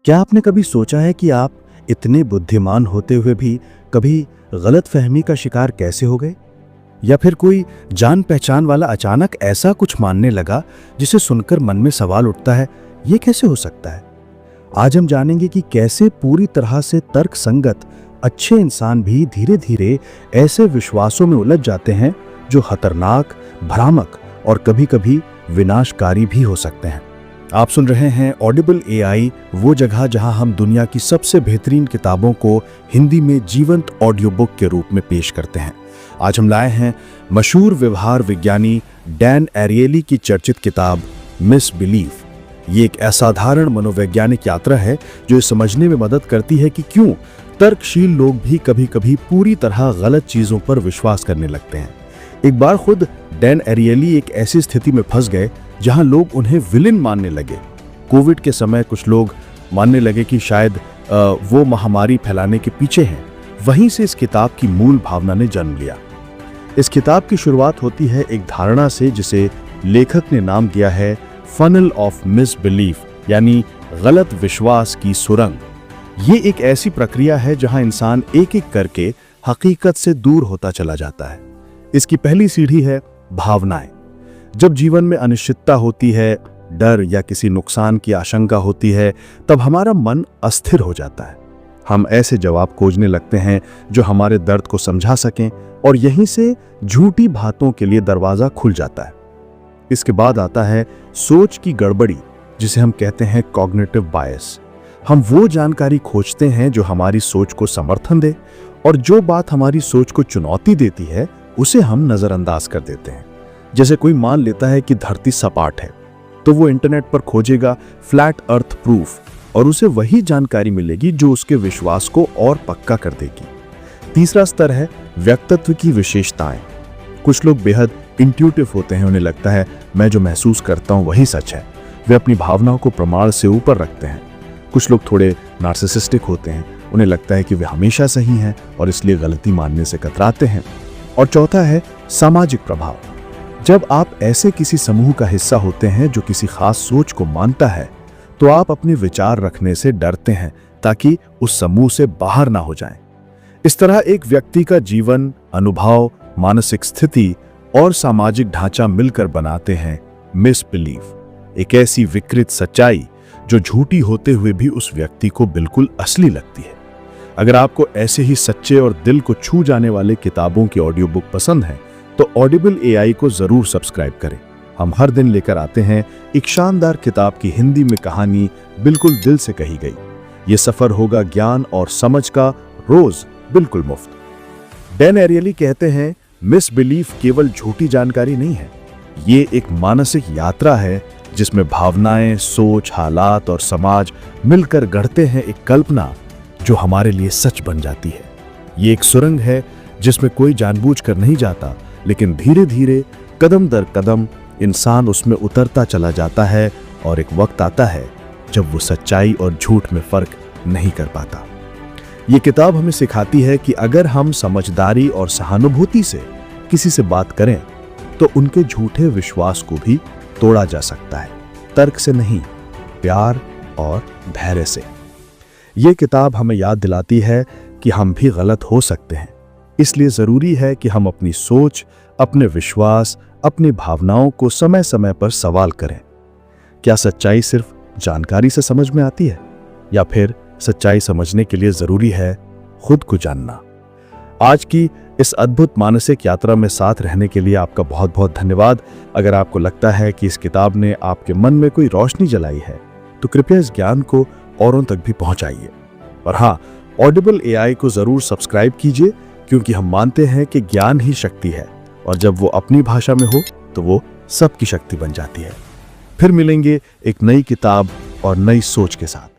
क्या आपने कभी सोचा है कि आप इतने बुद्धिमान होते हुए भी कभी गलतफहमी का शिकार कैसे हो गए? या फिर कोई जान पहचान वाला अचानक ऐसा कुछ मानने लगा जिसे सुनकर मन में सवाल उठता है, ये कैसे हो सकता है? आज हम जानेंगे कि कैसे पूरी तरह से तर्क संगत अच्छे इंसान भी धीरे धीरे ऐसे विश्वासों में उलझ जाते हैं जो खतरनाक, भ्रामक और कभी-कभी विनाशकारी भी हो सकते हैं। आप सुन रहे हैं ऑडिबल एआई, वो जगह जहां हम दुनिया की सबसे बेहतरीन किताबों को हिंदी में जीवंत ऑडियो बुक के रूप में पेश करते हैं। आज हम लाए हैं मशहूर व्यवहार विज्ञानी डैन एरियली की चर्चित किताब मिसबिलीफ। ये एक असाधारण मनोवैज्ञानिक यात्रा है जो ये समझने में मदद करती है कि क्यों तर्कशील लोग भी कभी-कभी पूरी तरह गलत चीजों पर विश्वास करने लगते हैं। एक बार खुद डैन एरियली एक ऐसी स्थिति में फंस गए जहां लोग उन्हें विलेन मानने लगे। कोविड के समय कुछ लोग मानने लगे कि शायद वो महामारी फैलाने के पीछे हैं। वहीं से इस किताब की मूल भावना ने जन्म लिया। इस किताब की शुरुआत होती है एक धारणा से जिसे लेखक ने नाम दिया है फनल ऑफ मिसबिलीफ, यानी गलत विश्वास की सुरंग। ये एक ऐसी प्रक्रिया है जहां इंसान एक एक करके हकीकत से दूर होता चला जाता है। इसकी पहली सीढ़ी है भावनाएं। जब जीवन में अनिश्चितता होती है, डर या किसी नुकसान की आशंका होती है, तब हमारा मन अस्थिर हो जाता है। हम ऐसे जवाब खोजने लगते हैं जो हमारे दर्द को समझा सकें, और यहीं से झूठी बातों के लिए दरवाजा खुल जाता है। इसके बाद आता है सोच की गड़बड़ी, जिसे हम कहते हैं कॉग्निटिव बायस। हम वो जानकारी खोजते हैं जो हमारी सोच को समर्थन दे, और जो बात हमारी सोच को चुनौती देती है उसे हम नजरअंदाज कर देते हैं। जैसे कोई मान लेता है कि धरती सपाट है, तो वो इंटरनेट पर खोजेगा फ्लैट अर्थ प्रूफ, और उसे वही जानकारी मिलेगी जो उसके विश्वास को और पक्का कर देगी। तीसरा स्तर है व्यक्तित्व की विशेषताएं। कुछ लोग बेहद इंट्यूटिव होते हैं, उन्हें लगता है मैं जो महसूस करता हूं वही सच है। वे अपनी भावनाओं को प्रमाण से ऊपर रखते हैं। कुछ लोग थोड़े नार्सिसिस्टिक होते हैं, उन्हें लगता है कि वे हमेशा सही हैं और इसलिए गलती मानने से कतराते हैं। और चौथा है सामाजिक प्रभाव। जब आप ऐसे किसी समूह का हिस्सा होते हैं जो किसी खास सोच को मानता है, तो आप अपने विचार रखने से डरते हैं ताकि उस समूह से बाहर ना हो जाएं। इस तरह एक व्यक्ति का जीवन, अनुभव, मानसिक स्थिति और सामाजिक ढांचा मिलकर बनाते हैं मिसबिलीफ, एक ऐसी विकृत सच्चाई जो झूठी होते हुए भी उस व्यक्ति को बिल्कुल असली लगती है। अगर आपको ऐसे ही सच्चे और दिल को छू जाने वाले किताबों की ऑडियो बुक पसंद है, तो ऑडिबल एआई को जरूर सब्सक्राइब करें। हम हर दिन लेकर आते हैं एक शानदार किताब की हिंदी में कहानी बिल्कुल दिल से कही गई। ये सफर होगा ज्ञान और समझ का, रोज बिल्कुल मुफ्त। डैन एरियली कहते हैं मिसबिलीफ केवल झूठी जानकारी नहीं है, ये एक मानसिक यात्रा है जिसमें भावनाएं, सोच, हालात और समाज मिलकर गढ़ते हैं एक कल्पना जो हमारे लिए सच बन जाती है। ये एक सुरंग है जिसमें कोई जानबूझकर नहीं जाता, लेकिन धीरे धीरे, कदम दर कदम इंसान उसमें उतरता चला जाता है, और एक वक्त आता है जब वो सच्चाई और झूठ में फर्क नहीं कर पाता। ये किताब हमें सिखाती है कि अगर हम समझदारी और सहानुभूति से किसी से बात करें, तो उनके झूठे विश्वास को भी तोड़ा जा सकता है, तर्क से नहीं, प्यार और धैर्य से। ये किताब हमें याद दिलाती है कि हम भी गलत हो सकते हैं, इसलिए जरूरी है कि हम अपनी सोच, अपने विश्वास, अपनी भावनाओं को समय समय पर सवाल करें। क्या सच्चाई सिर्फ जानकारी से समझ में आती है, या फिर सच्चाई समझने के लिए जरूरी है खुद को जानना? आज की इस अद्भुत मानसिक यात्रा में साथ रहने के लिए आपका बहुत बहुत धन्यवाद। अगर आपको लगता है कि इस किताब ने आपके मन में कोई रोशनी जलाई है, तो कृपया इस ज्ञान को औरों तक भी पहुंचाइए। और हाँ, ऑडिबल एआई को जरूर सब्सक्राइब कीजिए, क्योंकि हम मानते हैं कि ज्ञान ही शक्ति है, और जब वो अपनी भाषा में हो तो वो सबकी शक्ति बन जाती है। फिर मिलेंगे एक नई किताब और नई सोच के साथ।